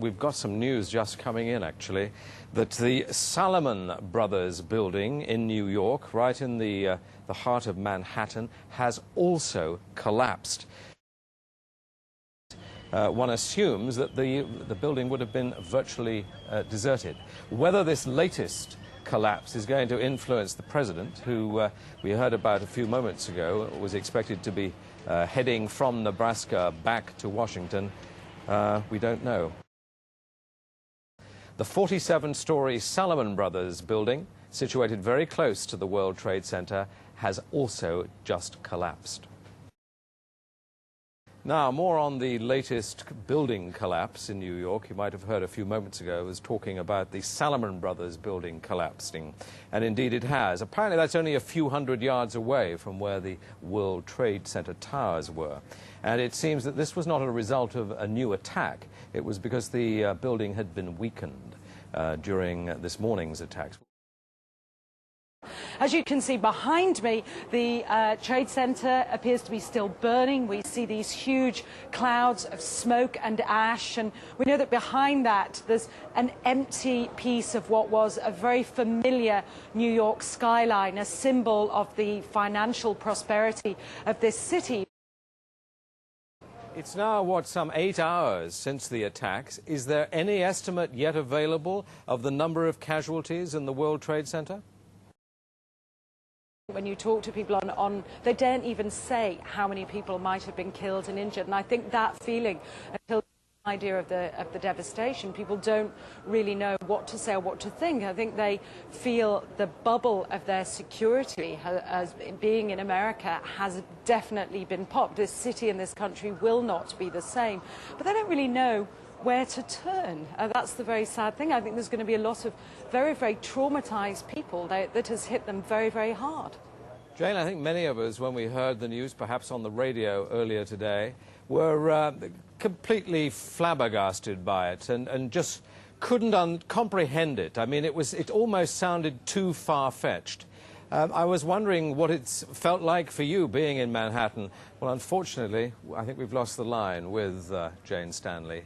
We've got some news just coming in, actually, that the Salomon Brothers building in New York, right in the heart of Manhattan, has also collapsed. One assumes that the building would have been virtually deserted. Whether this latest collapse is going to influence the president, who we heard about a few moments ago, was expected to be heading from Nebraska back to Washington, we don't know. The 47-story Salomon Brothers building, situated very close to the World Trade Center, has also just collapsed. Now, more on the latest building collapse in New York. You might have heard a few moments ago I was talking about the Salomon Brothers building collapsing. And indeed it has. Apparently that's only a few hundred yards away from where the World Trade Center towers were. And it seems that this was not a result of a new attack. It was because the building had been weakened during this morning's attacks. As you can see behind me, the Trade Center appears to be still burning. We see these huge clouds of smoke and ash, and we know that behind that there's an empty piece of what was a very familiar New York skyline, a symbol of the financial prosperity of this city. It's now, some 8 hours since the attacks. Is there any estimate yet available of the number of casualties in the World Trade Center? When you talk to people they don't even say how many people might have been killed and injured, and I think that feeling, until the idea of the devastation, people don't really know what to say or what to think. I think they feel the bubble of their security as being in America has definitely been popped. This city and this country will not be the same, but they don't really know where to turn. That's the very sad thing. I think there's going to be a lot of very, very traumatized people that has hit them very, very hard. Jane, I think many of us, when we heard the news, perhaps on the radio earlier today, were completely flabbergasted by it and just couldn't comprehend it. I mean, it almost sounded too far-fetched. I was wondering what it's felt like for you being in Manhattan. Well, unfortunately, I think we've lost the line with Jane Stanley.